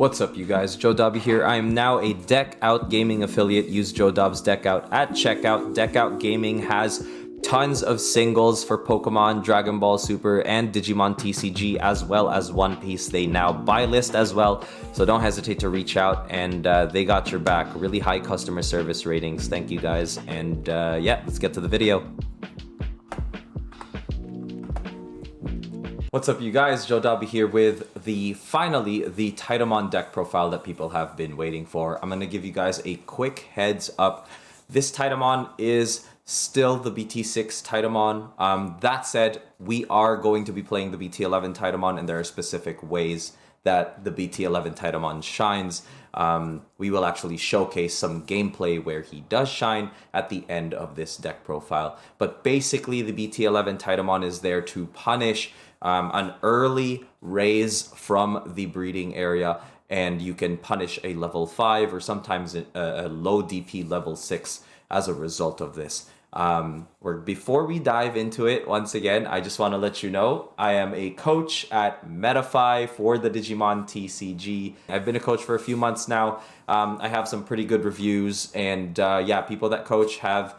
What's up, you guys? Joe Dobby here. I am now a Deck Out Gaming affiliate. Use Joe Dobbs Deck Out at checkout. Deck Out Gaming has tons of singles for Pokemon, Dragon Ball Super, and Digimon TCG, as well as One Piece. They now buy list as well, so don't hesitate to reach out, and they got your back. Really high customer service ratings. Thank you guys, and yeah, let's get to the video. What's up, you guys? Joe Dobby here with finally the Titamon deck profile that people have been waiting for. I'm going to give you guys a quick heads up. This Titamon is still the BT6 Titamon. That said, we are going to be playing the BT11 Titamon, and there are specific ways that the BT11 Titamon shines. We will actually showcase some gameplay where he does shine at the end of this deck profile. But basically, the BT11 Titamon is there to punish an early raise from the breeding area, and you can punish a level 5 or sometimes a low DP level 6 as a result of this. Before we dive into it, once again, I just want to let you know I am a coach at Metafy for the Digimon TCG. I've been a coach for a few months now. I have some pretty good reviews, and yeah, people that coach have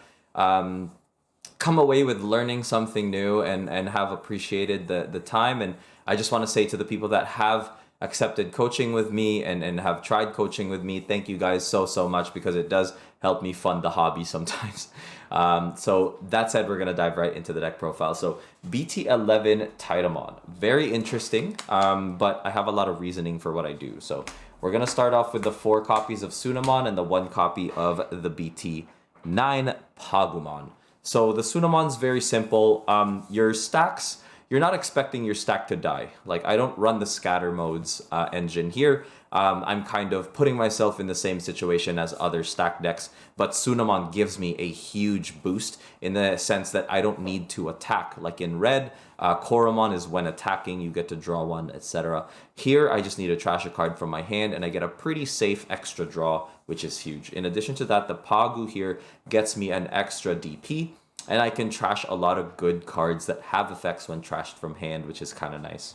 come away with learning something new and have appreciated the time. And I just want to say to the people that have accepted coaching with me and have tried coaching with me, thank you guys so much, because it does help me fund the hobby sometimes. So that said, we're going to dive right into the deck profile. So BT11 Titamon, very interesting, but I have a lot of reasoning for what I do. So we're going to start off with the 4 copies of Sunamon and the 1 copy of the BT9 Pagumon. So the Sunamon's very simple. Your stacks, you're not expecting your stack to die. Like, I don't run the scatter modes engine here. I'm kind of putting myself in the same situation as other stack decks, but Sunamon gives me a huge boost in the sense that I don't need to attack. Like in red, Koromon is when attacking, you get to draw 1, etc. Here, I just need to trash a card from my hand, and I get a pretty safe extra draw, which is huge. In addition to that, the Pagu here gets me an extra DP, and I can trash a lot of good cards that have effects when trashed from hand, which is kind of nice.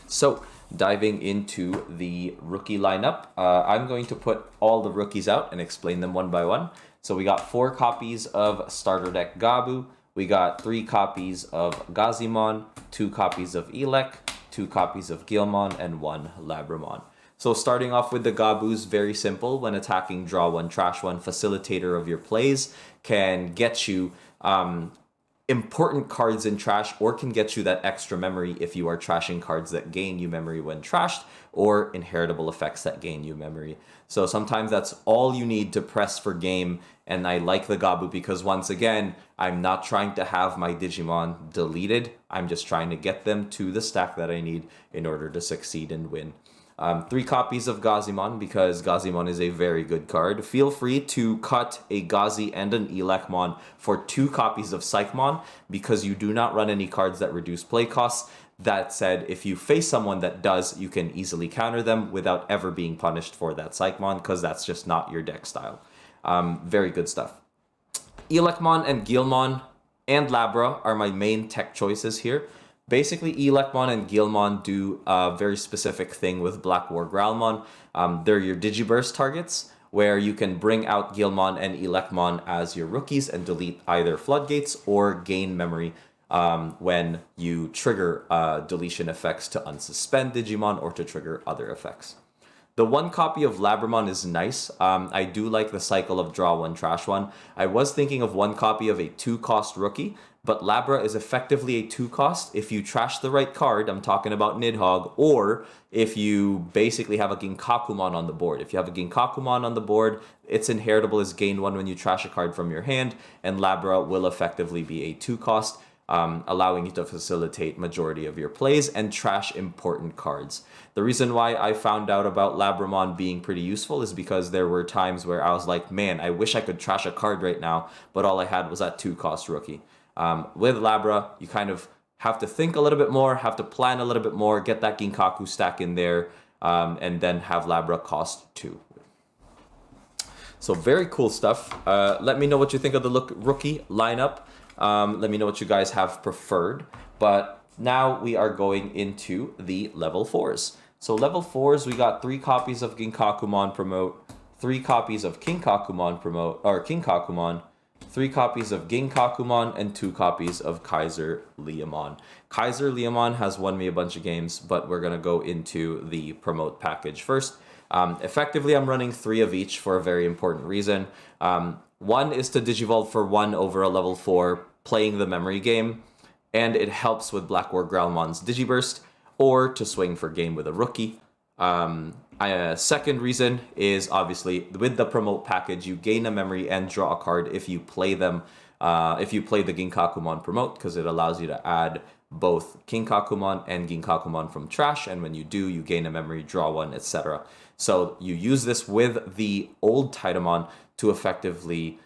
So, diving into the rookie lineup, I'm going to put all the rookies out and explain them one by one. So we got 4 copies of Starter Deck Gabu, we got 3 copies of Gazimon, 2 copies of Elec, 2 copies of Guilmon, and 1 Labramon. So starting off with the Gabus, very simple. When attacking, draw 1, trash 1. Facilitator of your plays can get you important cards in trash, or can get you that extra memory if you are trashing cards that gain you memory when trashed, or inheritable effects that gain you memory. So sometimes that's all you need to press for game, and I like the Gabu because, once again, I'm not trying to have my Digimon deleted. I'm just trying to get them to the stack that I need in order to succeed and win. 3 copies of Gazimon, because Gazimon is a very good card. Feel free to cut a Gazi and an Elecmon for 2 copies of Psychmon, because you do not run any cards that reduce play costs. That said, if you face someone that does, you can easily counter them without ever being punished for that Psychmon, because that's just not your deck style. Very good stuff. Elecmon and Guilmon and Labra are my main tech choices here. Basically, Elecmon and Guilmon do a very specific thing with Black War Growlmon. They're your Digiburst targets, where you can bring out Guilmon and Elecmon as your rookies and delete either Floodgates or gain memory when you trigger deletion effects to unsuspend Digimon or to trigger other effects. The 1 copy of Labramon is nice. I do like the cycle of draw 1, trash 1. I was thinking of 1 copy of a 2-cost rookie, but Labra is effectively a 2-cost if you trash the right card. I'm talking about Nidhogg, or if you basically have a Ginkakumon on the board. If you have a Ginkakumon on the board, its inheritable is gain 1 when you trash a card from your hand, and Labra will effectively be a 2-cost, allowing you to facilitate majority of your plays and trash important cards. The reason why I found out about Labramon being pretty useful is because there were times where I was like, man, I wish I could trash a card right now, but all I had was that 2-cost rookie. With Labra, you kind of have to think a little bit more, have to plan a little bit more, get that Ginkaku stack in there, and then have Labra cost 2. So very cool stuff. Let me know what you think of the rookie lineup. Let me know what you guys have preferred. But now we are going into the level 4s. So level 4s, we got 3 copies of Ginkakumon Promote, 3 copies of Kinkakumon Promote, or Kinkakumon, 3 copies of Ginkakumon, and 2 copies of Kaiser Leomon. Kaiser Leomon has won me a bunch of games, but we're going to go into the Promote package first. Effectively, I'm running 3 of each for a very important reason. One is to Digivolve for 1 over a level 4, playing the memory game, and it helps with Black War Growlmon's Digiburst, or to swing for game with a rookie. Second reason is obviously with the Promote package, you gain a memory and draw a card if you play them. If you play the Ginkakumon Promote, because it allows you to add both Kinkakumon and Ginkakumon from trash, and when you do, you gain a memory, draw one, etc. So you use this with the old Titamon to effectively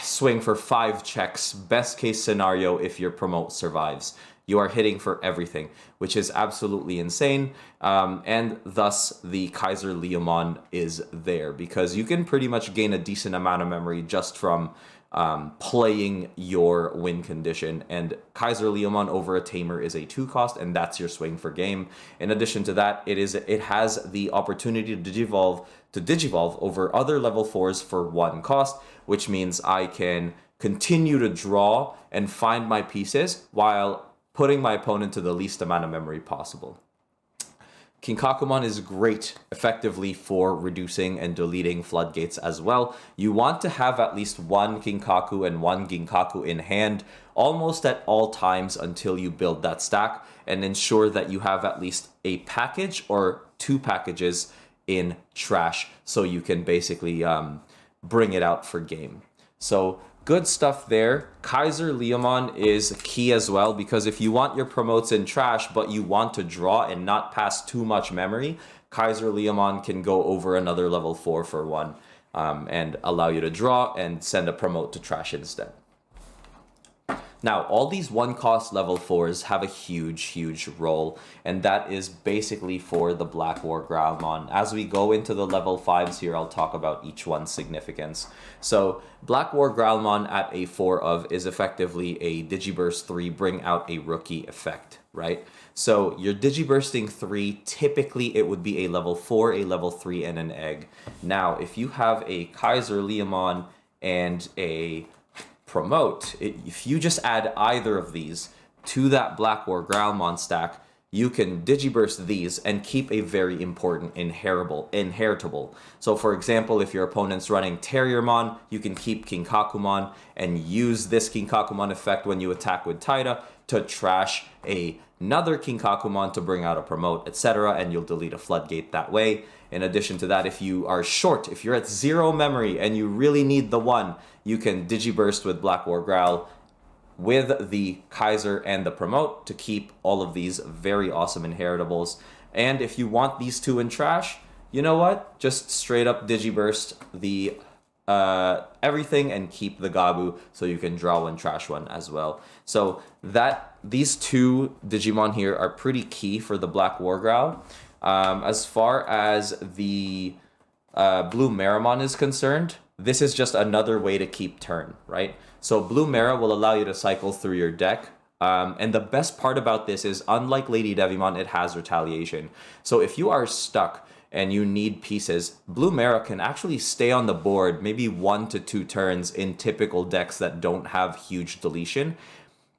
swing for 5 checks. Best case scenario if your Promote survives. You are hitting for everything, which is absolutely insane. And thus, the Kaiser Leomon is there because you can pretty much gain a decent amount of memory just from playing your win condition. And Kaiser Leomon over a Tamer is a 2 cost, and that's your swing for game. In addition to that, it has the opportunity to digivolve over other level 4s for 1 cost, which means I can continue to draw and find my pieces while putting my opponent to the least amount of memory possible. Kinkakumon is great effectively for reducing and deleting floodgates as well. You want to have at least 1 Kinkaku and 1 Ginkaku in hand almost at all times until you build that stack, and ensure that you have at least a package or 2 packages in trash so you can basically bring it out for game. So good stuff there. Kaiser Leomon is key as well, because if you want your promotes in trash but you want to draw and not pass too much memory, Kaiser Leomon can go over another level 4 for 1 and allow you to draw and send a promote to trash instead. Now, all these 1 cost level 4s have a huge role, and that is basically for the Black War Growlmon. As we go into the level 5s here, I'll talk about each one's significance. So, Black War Growlmon at a 4 of is effectively a Digiburst 3, bring out a rookie effect, right? So, you're Digibursting 3, typically it would be a level 4, a level 3, and an egg. Now, if you have a Kaiser Leomon and a Promote, if you just add either of these to that Black War Growlmon stack, you can Digiburst these and keep a very important inheritable. So for example, if your opponent's running Terriermon, you can keep Kinkakumon and use this Kinkakumon effect when you attack with Taita to trash another Kinkakumon to bring out a Promote, etc., and you'll delete a floodgate that way. In addition to that, if you are short, if you're at 0 memory and you really need the 1, you can Digiburst with Black War Growl with the Kaiser and the Promote to keep all of these very awesome inheritables. And if you want these 2 in trash, you know what? Just straight up Digiburst the everything and keep the Gabu so you can draw 1, trash 1 as well. So these 2 Digimon here are pretty key for the Black War Growl. As far as the Blue Meramon is concerned, this is just another way to keep turn, right? So Blue Mera will allow you to cycle through your deck. And the best part about this is, unlike Lady Devimon, it has retaliation. So if you are stuck and you need pieces, Blue Mera can actually stay on the board maybe 1 to 2 turns in typical decks that don't have huge deletion.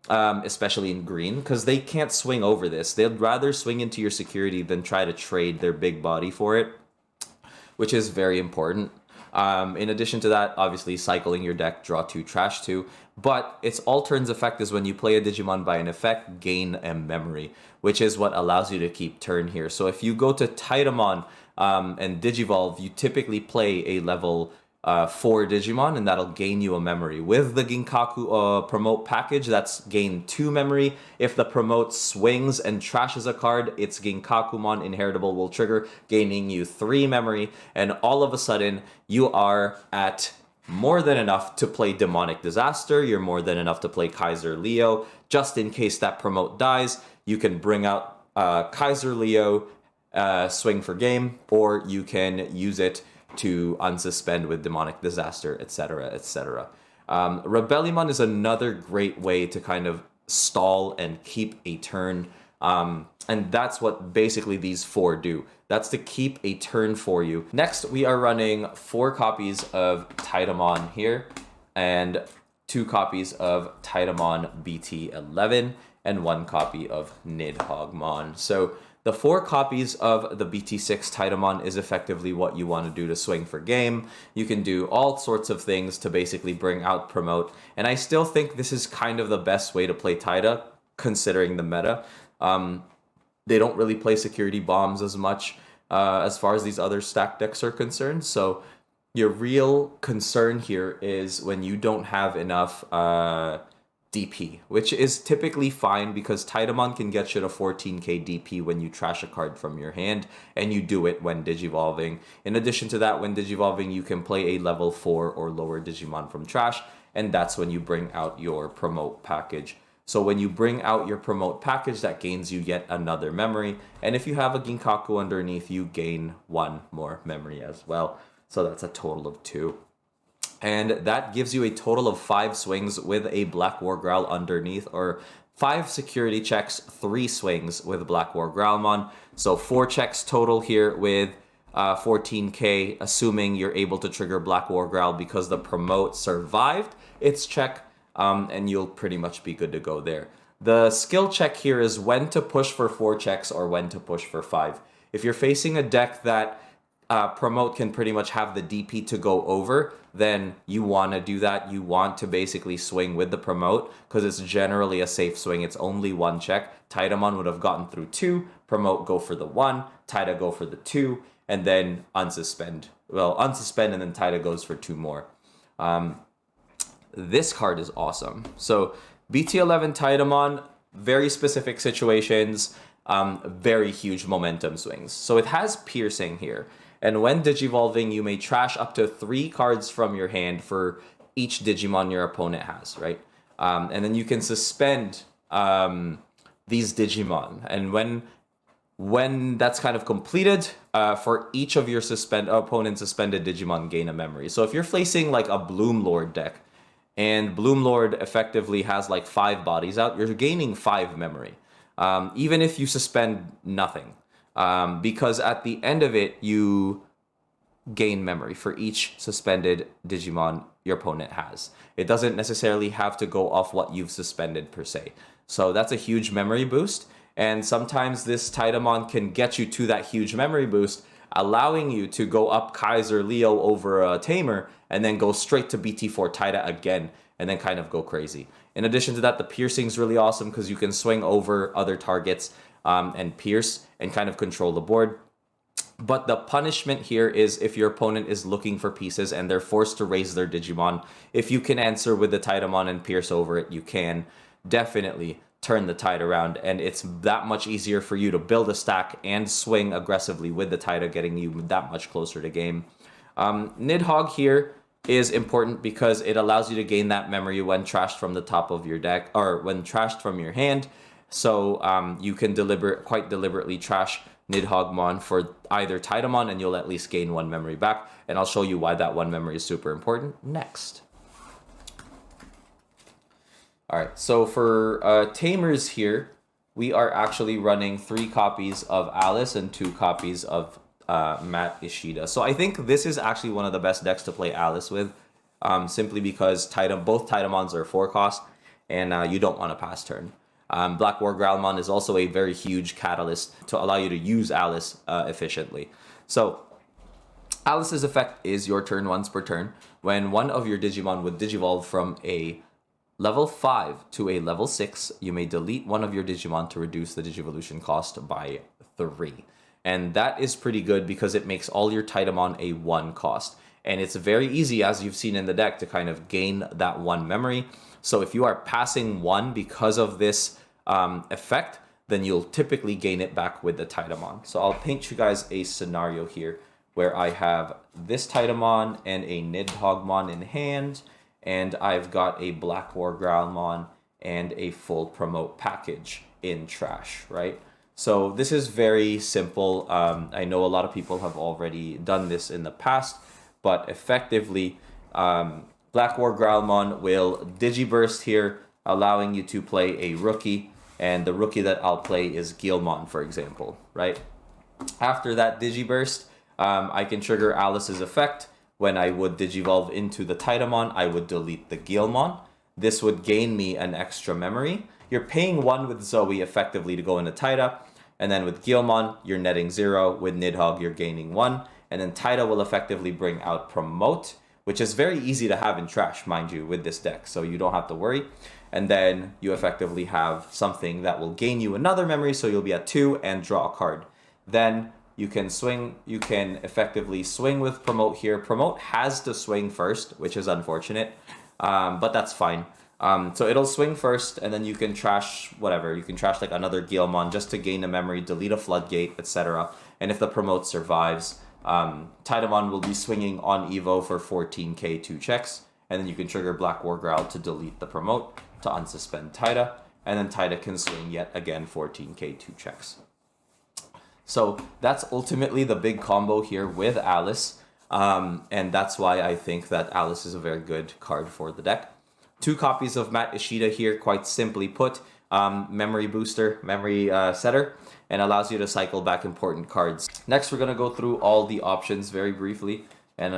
Especially in green, because they can't swing over this. They'd rather swing into your security than try to trade their big body for it, which is very important. In addition to that, obviously cycling your deck, draw 2, trash 2, but its all turns effect is when you play a Digimon by an effect, gain a memory, which is what allows you to keep turn here. So if you go to Titamon and Digivolve, you typically play a level 4 Digimon, and that'll gain you a memory. With the Ginkaku Promote package, that's gain 2 memory. If the Promote swings and trashes a card, its Ginkakumon inheritable will trigger, gaining you 3 memory, and all of a sudden, you are at more than enough to play Demonic Disaster, you're more than enough to play Kaiser Leo. Just in case that Promote dies, you can bring out Kaiser Leo, swing for game, or you can use it to unsuspend with Demonic Disaster, etc., etc. Rebellion is another great way to kind of stall and keep a turn. And that's what basically these 4 do. That's to keep a turn for you. Next, we are running 4 copies of Titamon here, and 2 copies of Titamon BT11, and 1 copy of Nidhoggmon. So the 4 copies of the BT6 Titamon is effectively what you want to do to swing for game. You can do all sorts of things to basically bring out promote, and I still think this is kind of the best way to play Tita, considering the meta. They don't really play security bombs as much as far as these other stack decks are concerned. So your real concern here is when you don't have enough DP, which is typically fine because Titamon can get you to 14k DP when you trash a card from your hand, and you do it when Digivolving. In addition to that, when Digivolving, you can play a level 4 or lower Digimon from trash, and that's when you bring out your promote package. So when you bring out your promote package, that gains you yet another memory. And if you have a Ginkaku underneath, you gain 1 more memory as well. So that's a total of 2. And that gives you a total of 5 swings with a Black War Growl underneath, or 5 security checks, 3 swings with Black War Growlmon. So 4 checks total here with 14k, assuming you're able to trigger Black War Growl because the promote survived its check. And you'll pretty much be good to go there. The skill check here is when to push for 4 checks or when to push for 5. If you're facing a deck that promote can pretty much have the DP to go over, then you want to do that. You want to basically swing with the promote because it's generally a safe swing. It's only 1 check. Titamon would have gotten through 2, promote go for the 1, Tita go for the 2, and then unsuspend. Well, unsuspend and then Tita goes for 2 more. This card is awesome. So BT11 Titamon, very specific situations, very huge momentum swings. So it has piercing here. And when Digivolving, you may trash up to 3 cards from your hand for each Digimon your opponent has, right? And then you can suspend these Digimon. And when that's kind of completed, for each of your opponent suspended Digimon gain a memory. So if you're facing like a Bloom Lord deck, and Bloom Lord effectively has like 5 bodies out, you're gaining 5 memory, even if you suspend nothing. Because at the end of it, you gain memory for each suspended Digimon your opponent has. It doesn't necessarily have to go off what you've suspended per se. So that's a huge memory boost. And sometimes this Titamon can get you to that huge memory boost, allowing you to go up Kaiser Leo over a Tamer and then go straight to BT4 Tita again and then kind of go crazy. In addition to that, the piercing is really awesome because you can swing over other targets and pierce and kind of control the board. But the punishment here is if your opponent is looking for pieces and they're forced to raise their Digimon, if you can answer with the Titamon and pierce over it, you can definitely turn the tide around, and it's that much easier for you to build a stack and swing aggressively with the Tita, getting you that much closer to game. Nidhogg here is important because it allows you to gain that memory when trashed from the top of your deck, or when trashed from your hand. So you can quite deliberately trash Nidhoggmon for either Titamon, and you'll at least gain 1 memory back. And I'll show you why that 1 memory is super important next. All right, so for Tamers here, we are actually running 3 copies of Alice and 2 copies of Matt Ishida. So I think this is actually one of the best decks to play Alice with, simply because both Titamons are 4 cost, and you don't want to pass turn. Black War Growlmon is also a very huge catalyst to allow you to use Alice efficiently. So Alice's effect is your turn once per turn. When one of your Digimon would Digivolve from a level 5 to a level 6, you may delete one of your Digimon to reduce the Digivolution cost by 3. And that is pretty good because it makes all your Titamon a 1 cost. And it's very easy, as you've seen in the deck, to kind of gain that 1 memory. So if you are passing 1 because of this effect, then you'll typically gain it back with the Titamon. So I'll paint you guys a scenario here where I have this Titamon and a Nidhoggmon in hand, and I've got a Black War Growlmon and a full promote package in trash, right? So this is very simple. I know a lot of people have already done this in the past, but effectively, Black War Growlmon will Digiburst here, allowing you to play a rookie. and the rookie that I'll play is Guilmon, for example, right? After that Digiburst, I can trigger Alice's effect. When I would Digivolve into the Titamon, I would delete the Guilmon. This would gain me an extra memory. You're paying 1 with Zoe effectively to go into Tita, and then with Guilmon, you're netting 0. With Nidhogg, you're gaining 1. And then Tita will effectively bring out Promote, which is very easy to have in Trash, mind you, with this deck, so you don't have to worry. And then you effectively have something that will gain you another memory, so you'll be at 2 and draw a card. Then you can effectively swing with Promote here. Promote has to swing first, which is unfortunate, but that's fine. So it'll swing first, and then you can trash whatever. You can trash like another Guilmon just to gain a memory, delete a Floodgate, etc. And if the Promote survives, Titamon will be swinging on Evo for 14k 2 checks, and then you can trigger Black War Growl to delete the Promote to unsuspend Tita, and then Tita can swing yet again 14k 2 checks. So that's ultimately the big combo here with Alice, and that's why I think that Alice is a very good card for the deck. 2 copies of Matt Ishida here, quite simply put, memory booster, memory setter, and allows you to cycle back important cards. Next, we're going to go through all the options very briefly, and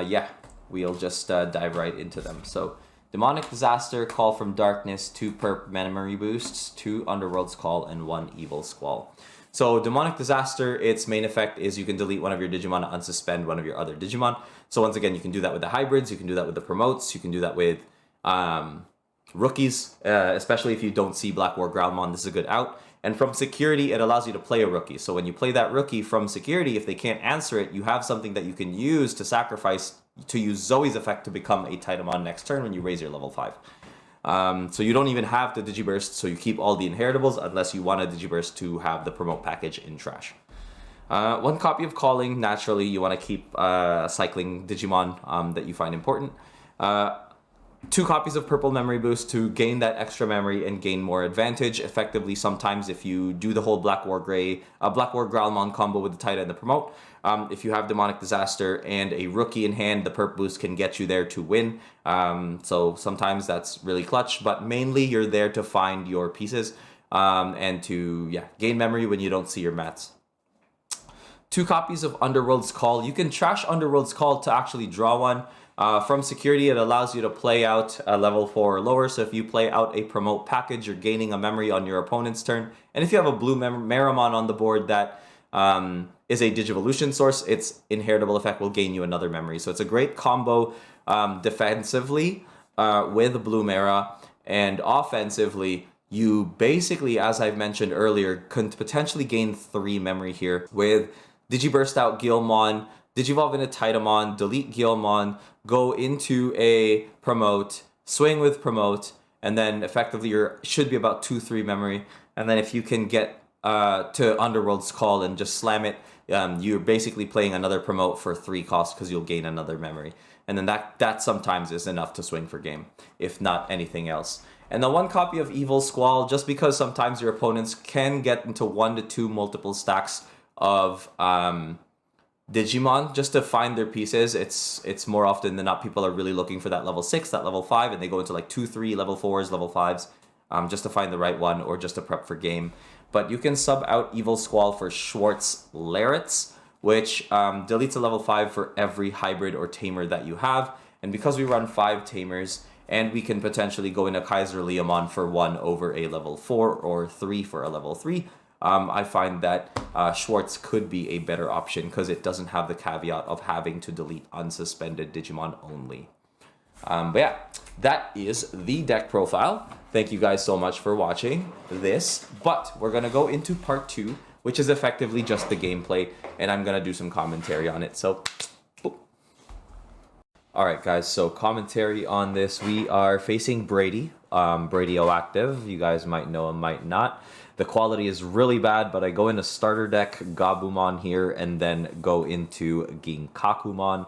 yeah, we'll just dive right into them. So, Demonic Disaster, Call from Darkness, 2 perp memory boosts, 2 Underworld's Call, and 1 Evil Squall. So, Demonic Disaster, its main effect is you can delete one of your Digimon and unsuspend one of your other Digimon. So, once again, you can do that with the hybrids, you can do that with the promotes, you can do that with rookies, especially if you don't see Black War Growlmon, this is a good out. And from security, it allows you to play a rookie. So when you play that rookie from security, if they can't answer it, you have something that you can use to sacrifice to use Zoe's effect to become a Titamon next turn when you raise your level 5. So you don't even have the Digiburst, so you keep all the inheritables unless you want a Digiburst to have the promote package in Trash. 1 copy of Calling, naturally you want to keep cycling Digimon that you find important. 2 copies of Purple Memory Boost to gain that extra memory and gain more advantage. Effectively, sometimes if you do the whole Black War Growlmon combo with the Tita and the Promote, if you have Demonic Disaster and a rookie in hand, the Perp Boost can get you there to win. So sometimes that's really clutch, but mainly you're there to find your pieces and to gain memory when you don't see your mats. 2 copies of Underworld's Call. You can trash Underworld's Call to actually draw one. From security, it allows you to play out a level 4 or lower. So if you play out a promote package, you're gaining a memory on your opponent's turn. And if you have a blue Meramon on the board that is a Digivolution source, its inheritable effect will gain you another memory. So it's a great combo defensively with Blue Mera, and offensively, you basically, as I've mentioned earlier, can potentially gain 3 memory here with Digiburst out Guilmon, Digivolve into Titamon, delete Guilmon, go into a Promote, swing with Promote, and then effectively you should be about 2-3 memory. And then if you can get to Underworld's Call and just slam it, you're basically playing another Promote for 3 costs because you'll gain another memory. And then that sometimes is enough to swing for game, if not anything else. And the 1 copy of Evil Squall, just because sometimes your opponents can get into 1 to 2 multiple stacks of Digimon just to find their pieces. It's more often than not people are really looking for that level 6, that level 5, and they go into like 2, 3, level 4s, level 5s, just to find the right one or just to prep for game. But you can sub out Evil Squall for Schwartz Larets, which deletes a level 5 for every hybrid or tamer that you have. And because we run 5 tamers, and we can potentially go into Kaiser Leomon for 1 over a level 4 or 3 for a level 3, I find that Schwartz could be a better option because it doesn't have the caveat of having to delete unsuspended Digimon only. But yeah, that is the deck profile. Thank you guys so much for watching this, but we're going to go into part 2, which is effectively just the gameplay, and I'm going to do some commentary on it. So, boop. All right, guys, so commentary on this. We are facing Brady, Brady-O-Active. You guys might know him, might not. The quality is really bad, but I go into starter deck Gabumon here and then go into Ginkakumon.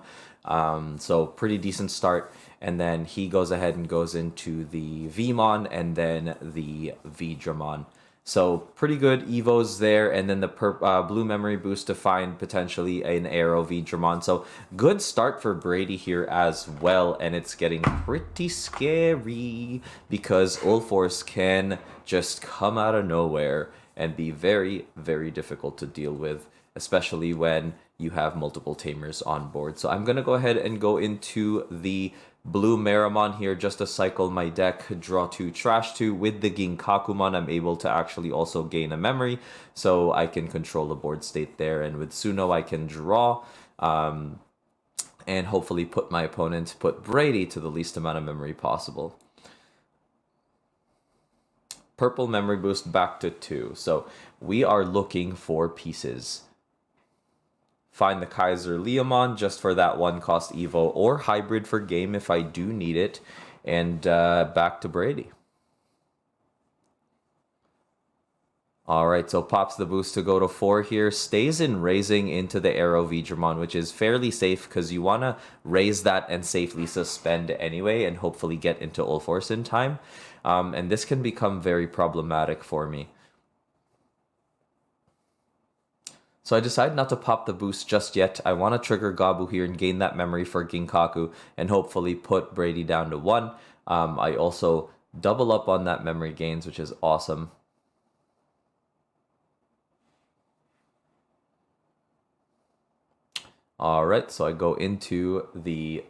So pretty decent start. And then he goes ahead and goes into the Vmon and then the Vidramon. So pretty good evos there, and then the blue memory boost to find potentially an Arrow Vidramon. So good start for Brady here as well, and it's getting pretty scary because Ulforce can just come out of nowhere and be very, very difficult to deal with, especially when you have multiple Tamers on board. So I'm going to go ahead and go into the blue Meramon here just to cycle my deck, draw 2, trash 2. With the Ginkakumon, I'm able to actually also gain a memory, so I can control the board state there. And with Suno, I can draw and hopefully put my opponent, put Brady, to the least amount of memory possible. Purple memory boost back to 2. So we are looking for pieces. Find the Kaiser Leomon just for that 1 cost Evo, or hybrid for game if I do need it. And back to Brady. Alright, so pops the boost to go to 4 here. Stays in raising into the Arrow Vidramon, which is fairly safe because you want to raise that and safely suspend anyway and hopefully get into Ulforce in time. And this can become very problematic for me. So I decide not to pop the boost just yet. I want to trigger Gabu here and gain that memory for Ginkaku and hopefully put Brady down to 1. I also double up on that memory gains, which is awesome. Alright, so I go into the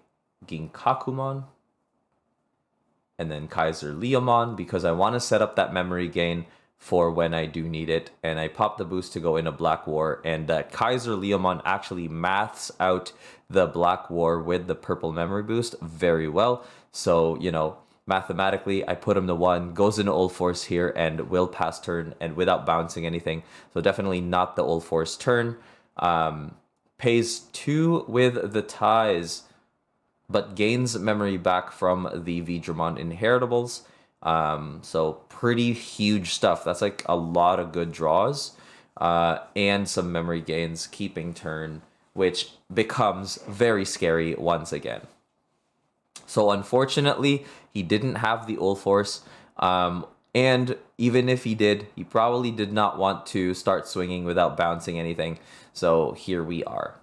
Ginkakumon and then Kaiser Leomon because I want to set up that memory gain for when I do need it, and I pop the boost to go into Black War, and that Kaiser Leomon actually maths out the Black War with the purple memory boost very well. So, you know, mathematically, I put him to 1, goes into Ulforce here, and will pass turn, and without bouncing anything. So definitely not the Ulforce turn. Pays 2 with the ties, but gains memory back from the Vidramon Inheritables. So pretty huge stuff. That's like a lot of good draws and some memory gains, keeping turn, which becomes very scary once again. So unfortunately, he didn't have the Ulforce, and even if he did, he probably did not want to start swinging without bouncing anything. So here we are.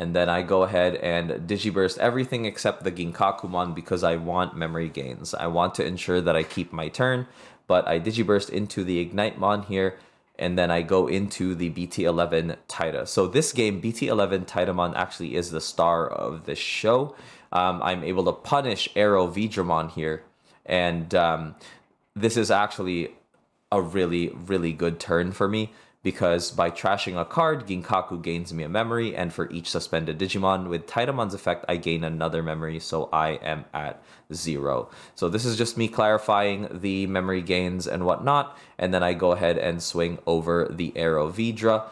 And then I go ahead and Digiburst everything except the Ginkakumon because I want memory gains. I want to ensure that I keep my turn, but I Digiburst into the Ignitemon here, and then I go into the BT11 Tita. So this game, BT11 Titamon, actually is the star of the show. I'm able to punish Arrow Vidramon here, and this is actually a really, really good turn for me, because by trashing a card, Ginkaku gains me a memory, and for each suspended Digimon with Titamon's effect, I gain another memory, so I am at 0. So this is just me clarifying the memory gains and whatnot, and then I go ahead and swing over the Arrow Vidra.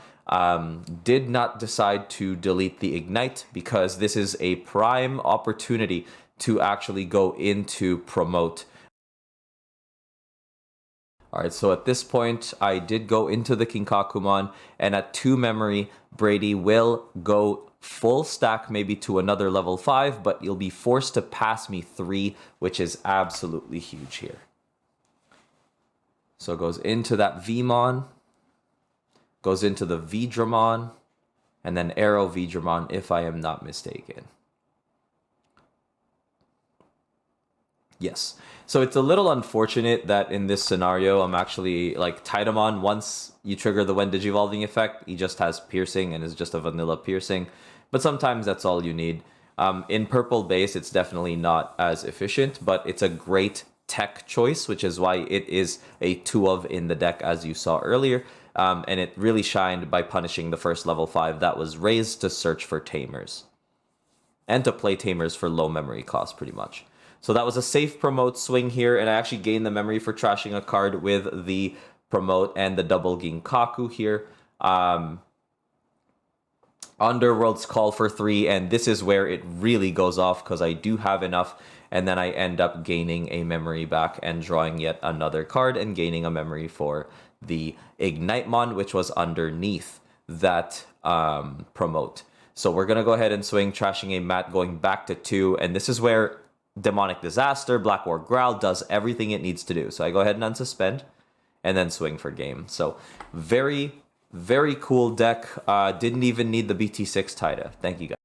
Did not decide to delete the Ignite, because this is a prime opportunity to actually go into Promote. Alright, so at this point, I did go into the Ginkakumon, and at 2 memory, Brady will go full stack maybe to another level 5, but you'll be forced to pass me 3, which is absolutely huge here. So it goes into that Vmon, goes into the Vidramon, and then Arrow Vidramon, if I am not mistaken. Yes. So it's a little unfortunate that in this scenario, I'm actually like Titamon, once you trigger the when Digivolving effect, he just has piercing and is just a vanilla piercing. But sometimes that's all you need. In purple base, it's definitely not as efficient, but it's a great tech choice, which is why it is a 2 of in the deck, as you saw earlier. And it really shined by punishing the first level 5 that was raised to search for Tamers. And to play Tamers for low memory cost, pretty much. So that was a safe Promote swing here, and I actually gained the memory for trashing a card with the Promote and the double Ginkaku here. Underworld's Call for 3, and this is where it really goes off because I do have enough, and then I end up gaining a memory back and drawing yet another card and gaining a memory for the Ignitemon, which was underneath that Promote. So we're going to go ahead and swing, trashing a mat, going back to 2, and this is where Demonic Disaster, Black War Growl does everything it needs to do. So I go ahead and unsuspend, and then swing for game. So very, very cool deck. Didn't even need the BT6 Tida. Thank you guys.